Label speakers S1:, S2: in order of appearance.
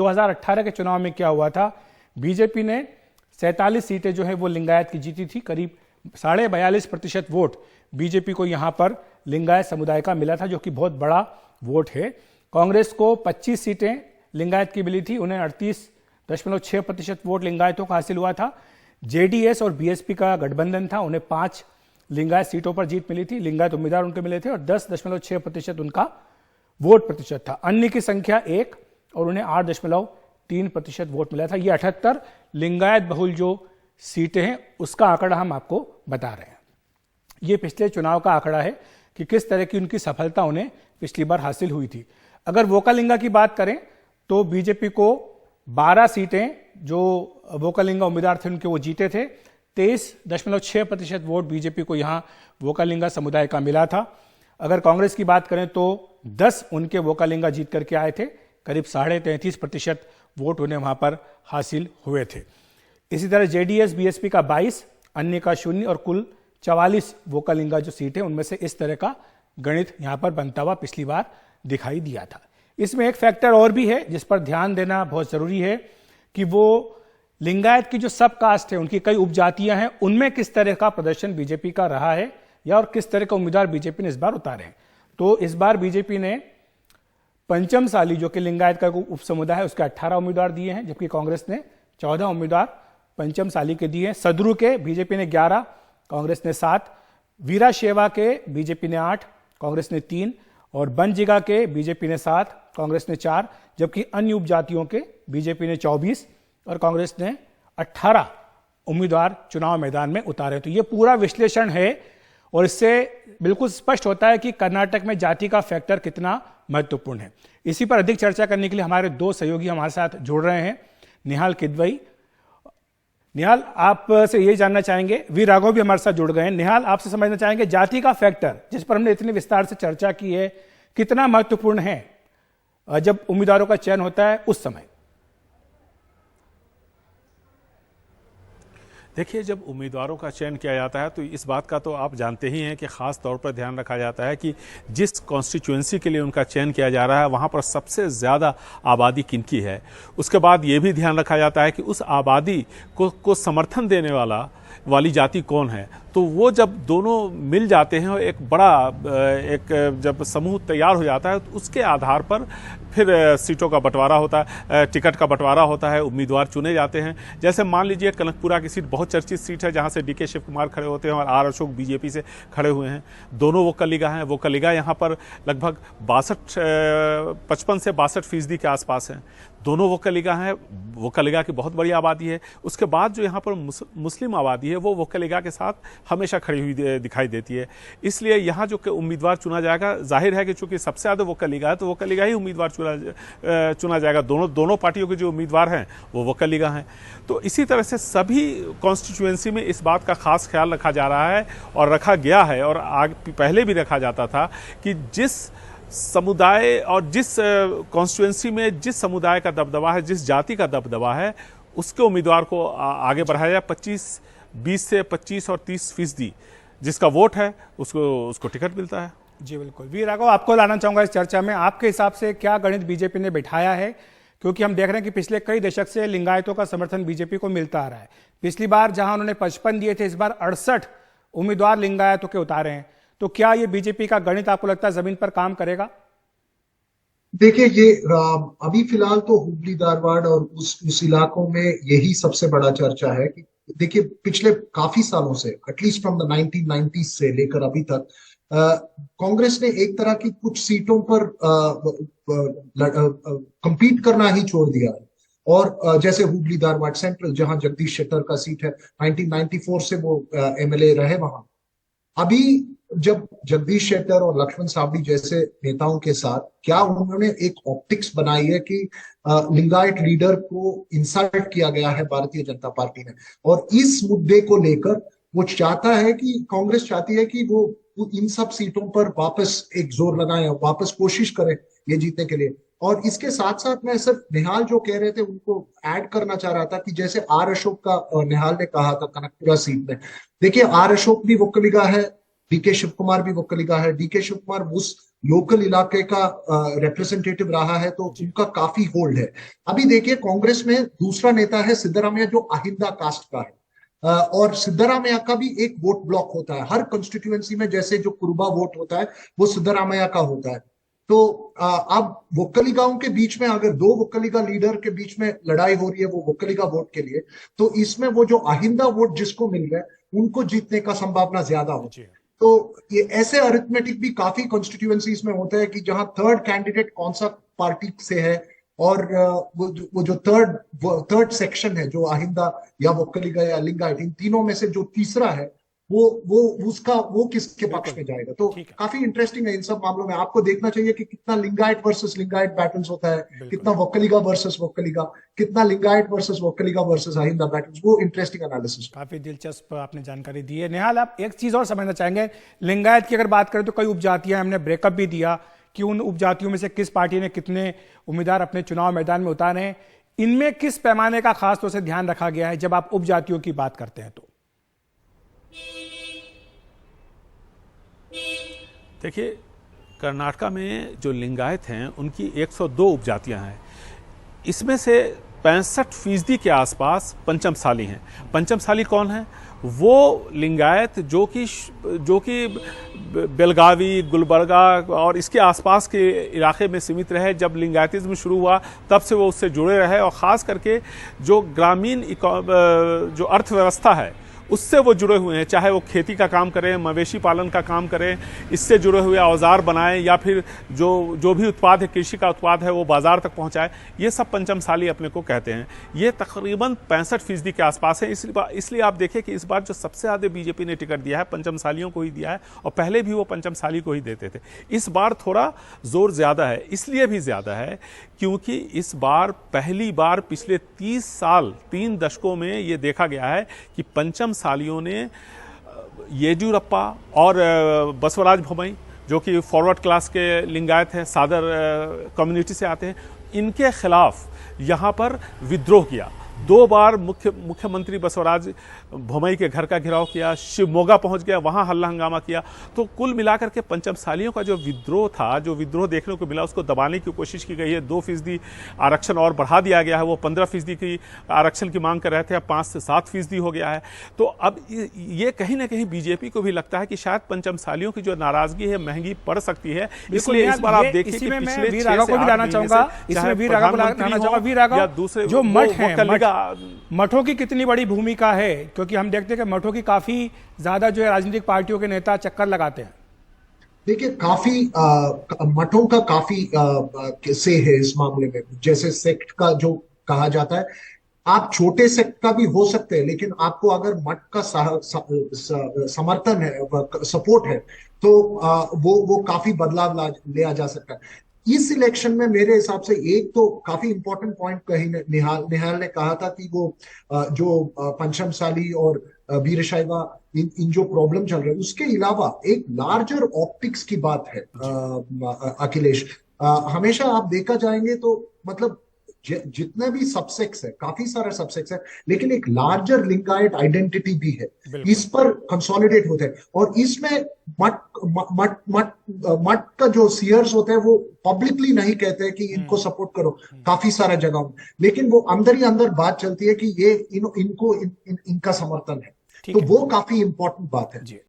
S1: 2018 के चुनाव में क्या हुआ था, बीजेपी ने 47 सीटें जो है वो लिंगायत की जीती थी। करीब 42.5% वोट बीजेपी को यहां पर लिंगायत समुदाय का मिला था, जो कि बहुत बड़ा वोट है। कांग्रेस को 25 सीटें लिंगायत की मिली थी, उन्हें 38.6% वोट लिंगायतों का हासिल हुआ था। जेडीएस और बीएसपी का गठबंधन था, उन्हें 5 लिंगायत सीटों पर जीत मिली थी, लिंगायत उम्मीदवार उनके मिले थे और 10.6% उनका वोट प्रतिशत था। अन्य की संख्या 1 और उन्हें 8.3% वोट मिला था। ये 78 लिंगायत बहुल जो सीटें हैं उसका आंकड़ा हम आपको बता रहे हैं। ये पिछले चुनाव का आंकड़ा है कि किस तरह की उनकी सफलता उन्हें पिछली बार हासिल हुई थी। अगर वोकालिंगा की बात करें तो बीजेपी को 12 सीटें जो वोकालिंगा उम्मीदवार थे उनके वो जीते थे। 23.6% वोट बीजेपी को यहां वोकालिंगा समुदाय का मिला था। अगर कांग्रेस की बात करें तो 10 उनके वोकालिंगा जीत करके आए थे, करीब 33.5% वोट उन्हें वहां पर हासिल हुए थे। इसी तरह जेडीएस बीएसपी का 22, अन्य का 0 और कुल 44 वोकालिंगा जो सीट है उनमें से इस तरह का गणित यहां पर बनता हुआ पिछली बार दिखाई दिया था। इसमें एक फैक्टर और भी है जिस पर ध्यान देना बहुत जरूरी है कि वो लिंगायत की जो सब कास्ट है, उनकी कई उपजातियां हैं, उनमें किस तरह का प्रदर्शन बीजेपी का रहा है या और किस तरह का उम्मीदवार बीजेपी ने इस बार उतारे हैं। तो इस बार बीजेपी ने पंचम साली जो कि लिंगायत का उप समुदाय है उसके 18 उम्मीदवार दिए हैं, जबकि कांग्रेस ने 14 उम्मीदवार पंचम साली के दिए हैं। सदरू के बीजेपी ने 11, कांग्रेस ने 7, वीराशेवा के बीजेपी ने 8, कांग्रेस ने 3 और बनजिगा के बीजेपी ने 7, कांग्रेस ने 4, जबकि अन्य उपजातियों के बीजेपी ने 24 और कांग्रेस ने 18 उम्मीदवार चुनाव मैदान में उतारे। तो ये पूरा विश्लेषण है और इससे बिल्कुल स्पष्ट होता है कि कर्नाटक में जाति का फैक्टर कितना महत्वपूर्ण है। इसी पर अधिक चर्चा करने के लिए हमारे 2 सहयोगी हमारे साथ जुड़ रहे हैं। निहाल किदवई, निहाल आपसे ये जानना चाहेंगे, वी राघव भी हमारे साथ जुड़ गए हैं। निहाल, आपसे समझना चाहेंगे जाति का फैक्टर जिस पर हमने इतने विस्तार से चर्चा की है कितना महत्वपूर्ण है जब उम्मीदवारों का चयन होता है उस समय।
S2: देखिए, जब उम्मीदवारों का चयन किया जाता है तो इस बात का तो आप जानते ही हैं कि ख़ास तौर पर ध्यान रखा जाता है कि जिस कॉन्स्टिट्यूएंसी के लिए उनका चयन किया जा रहा है वहाँ पर सबसे ज़्यादा आबादी किनकी है। उसके बाद ये भी ध्यान रखा जाता है कि उस आबादी को समर्थन देने वाली जाति कौन है। तो वो जब दोनों मिल जाते हैं और एक बड़ा जब समूह तैयार हो जाता है तो उसके आधार पर फिर सीटों का बंटवारा होता है, टिकट का बंटवारा होता है, उम्मीदवार चुने जाते हैं। जैसे मान लीजिए कनकपुरा की सीट बहुत चर्चित सीट है जहां से डीके शिव कुमार खड़े होते हैं और आर अशोक बीजेपी से खड़े हुए हैं। दोनों वोकलिगा हैं। वोकलिगा यहाँ पर लगभग 55 से 62% के आसपास हैं। दोनों वोकलिगा हैं। वोकलिगा की बहुत बड़ी आबादी है। उसके बाद जो यहाँ पर मुस्लिम आबादी है वो वोकलिगा के साथ हमेशा खड़ी हुई दिखाई देती है। इसलिए यहाँ जो उम्मीदवार चुना जाएगा, जाहिर है कि चूंकि सबसे ज़्यादा वोकलिगा है तो वोकलिगा ही उम्मीदवार चुना जाएगा। दोनों पार्टियों के जो उम्मीदवार हैं वो वोकलिगा हैं। तो इसी तरह से सभी कॉन्स्टिट्यूएंसी में इस बात का खास ख्याल रखा जा रहा है और रखा गया है और पहले भी रखा जाता था कि जिस समुदाय और जिस कॉन्स्टिट्यूएंसी में जिस समुदाय का दबदबा है, जिस जाति का दबदबा है, उसके उम्मीदवार को आगे बढ़ाया जाए। 20 से 25 और 30% जिसका वोट है उसको टिकट मिलता है।
S1: जी बिल्कुल। वी राघव, आपको लाना चाहूंगा इस चर्चा में। आपके हिसाब से क्या गणित बीजेपी ने बिठाया है, क्योंकि हम देख रहे हैं कि पिछले कई दशक से लिंगायतों का समर्थन बीजेपी को मिलता आ रहा है। पिछली बार जहां उन्होंने 55 दिए थे, इस बार 68 उम्मीदवार लिंगायतों के उतारे हैं। तो क्या ये बीजेपी का गणित आपको लगता है जमीन पर काम करेगा?
S3: देखिए, ये अभी फिलहाल तो हुबली धारवाड़ और उस इलाकों में यही सबसे बड़ा चर्चा है कि देखिए पिछले काफी सालों से, एटलीस्ट फ्रॉम द 1990s से लेकर अभी तक कांग्रेस ने एक तरह की कुछ सीटों पर compete करना ही छोड़ दिया है। और जैसे हुबली धारवाड़ सेंट्रल जहां जगदीश शेट्टर का सीट है, 1994 से वो एमएलए रहे वहां। अभी जब जगदीश शेट्टर और लक्ष्मण सावड़ी जैसे नेताओं के साथ क्या उन्होंने एक ऑप्टिक्स बनाई है कि लिंगायत लीडर को इंसल्ट किया गया है भारतीय जनता पार्टी ने, और इस मुद्दे को लेकर वो चाहता है कि कांग्रेस चाहती है कि वो इन सब सीटों पर वापस एक जोर लगाए, वापस कोशिश करें ये जीतने के लिए। और इसके साथ साथ मैं सिर्फ निहाल जो कह रहे थे उनको ऐड करना चाह रहा था कि जैसे आर अशोक का निहाल ने कहा था कनकपुरा सीट में, देखिए आर अशोक भी वोकलिगा है, डीके शिव कुमार भी वक्कलिगा है। डीके शिव कुमार उस लोकल इलाके का रिप्रेजेंटेटिव रहा है, तो उनका काफी होल्ड है। अभी देखिए कांग्रेस में दूसरा नेता है सिद्धरामैया, जो अहिंदा कास्ट का है, और सिद्धरामैया का भी एक वोट ब्लॉक होता है हर कंस्टिट्यूएंसी में। जैसे जो कुरुबा वोट होता है वो सिद्धरामैया का होता है। तो अब वक्कलिगाओं के बीच में अगर दो वक्कलिगा लीडर के बीच में लड़ाई हो रही है वो वक्कलिगा वोट के लिए, तो इसमें वो जो अहिंदा वोट जिसको मिल रहा है उनको जीतने का संभावना ज्यादा होती है। तो ये ऐसे अरिथमेटिक भी काफी कॉन्स्टिट्यूएंसीज में होता है कि जहां थर्ड कैंडिडेट कौन सा पार्टी से है, और वो जो थर्ड सेक्शन है जो अहिंदा या वक्कलिगा या लिंगायत, इन तीनों में से जो तीसरा है वो किसके पक्ष में जाएगा। तो काफी इंटरेस्टिंग है इन सब मामलों में। आपको देखना चाहिए कि कितना लिंगायत वर्सेस लिंगायत बैटल्स होता है, कितना वक्कलिगा वर्सेस वक्कलिगा, कितना Lingayat versus वक्कलिगा versus AHINDA battles. वो इंटरेस्टिंग एनालिसिस।
S1: काफी दिलचस्प आपने जानकारी दी है। निहाल, आप एक चीज और समझना चाहेंगे, लिंगायत की अगर बात करें तो कई उपजातियां, हमने ब्रेकअप भी दिया कि उन उपजातियों में से किस पार्टी ने कितने उम्मीदवार अपने चुनाव मैदान में उतारे हैं, इनमें किस पैमाने का खास तौर से ध्यान रखा गया है जब आप उपजातियों की बात करते हैं? तो
S2: देखिए, कर्नाटका में जो लिंगायत हैं उनकी 102 उपजातियां हैं। इसमें से 65% के आसपास पंचमसाली हैं। पंचमसाली कौन है? वो लिंगायत जो कि बेलगावी, गुलबर्गा और इसके आसपास के इलाके में सीमित रहे। जब लिंगायतिज्म शुरू हुआ तब से वो उससे जुड़े रहे, और ख़ास करके जो ग्रामीण जो अर्थव्यवस्था है उससे वो जुड़े हुए हैं। चाहे वो खेती का काम करें, मवेशी पालन का काम करें, इससे जुड़े हुए औजार बनाएं, या फिर जो भी उत्पाद है, कृषि का उत्पाद है, वो बाजार तक पहुंचाए, ये सब पंचमसाली अपने को कहते हैं। ये तकरीबन 65% के आसपास है। इसलिए आप देखें कि इस बार जो सबसे ज़्यादा बीजेपी ने टिकट दिया है पंचमसालियों को ही दिया है, और पहले भी वो पंचमसाली को ही देते थे। इस बार थोड़ा जोर ज़्यादा है। इसलिए भी ज़्यादा है क्योंकि इस बार पहली बार पिछले 30 साल, 3 दशकों में ये देखा गया है कि पंचमसालियों ने येदियुरप्पा और बसवराज बोम्मई, जो कि फॉरवर्ड क्लास के लिंगायत हैं, सादर कम्युनिटी से आते हैं, इनके खिलाफ यहाँ पर विद्रोह किया। 2 बार मुख्यमंत्री बसवराज बोम्मई के घर का घेराव किया, शिवमोगा पहुंच गया, वहां हल्ला हंगामा किया। तो कुल मिलाकर के पंचमसालियों का जो विद्रोह था, जो विद्रोह देखने को मिला, उसको दबाने की कोशिश की गई है। 2% आरक्षण और बढ़ा दिया गया है। वो 15% की आरक्षण की मांग कर रहे थे, अब 5 से 7% हो गया है। तो अब ये कहीं ना कहीं बीजेपी को भी लगता है कि शायद पंचमसालियों की जो नाराजगी है महंगी पड़ सकती है। इसलिए इस बार आप देखिए कि पिछले 6 से 8 दूसरे जो मठ है,
S1: मठों की कितनी बड़ी भूमिका है, क्योंकि हम देखते हैं कि मठों की काफी ज्यादा जो है राजनीतिक पार्टियों के नेता चक्कर लगाते हैं।
S3: देखिए काफी मठों का काफी से है इस मामले में। जैसे सेक्ट का जो कहा जाता है, आप छोटे सेक्ट का भी हो सकते हैं, लेकिन आपको अगर मठ का समर्थन है, सपोर्ट है, तो वो काफी बदलाव लिया जा सकता है। इस इलेक्शन में मेरे हिसाब से एक तो काफी इंपॉर्टेंट पॉइंट कहीं निहाल ने कहा था कि वो जो पंचमसाली और वीरशैवा इन जो प्रॉब्लम चल रहे हैं, उसके अलावा एक लार्जर ऑप्टिक्स की बात है। अखिलेश, हमेशा आप देखा जाएंगे तो मतलब जितने भी सबसेक्स है, काफी सारे सबसेक्स है, लेकिन एक लार्जर लिंगायत आइडेंटिटी भी है, इस पर कंसोलिडेट होते हैं। और इसमें मठ का जो सीयर्स होते हैं वो पब्लिकली नहीं कहते हैं कि इनको सपोर्ट करो काफी सारा जगह में, लेकिन वो अंदर ही अंदर बात चलती है कि ये इनको इनका समर्थन है। तो वो काफी इंपॉर्टेंट बात है।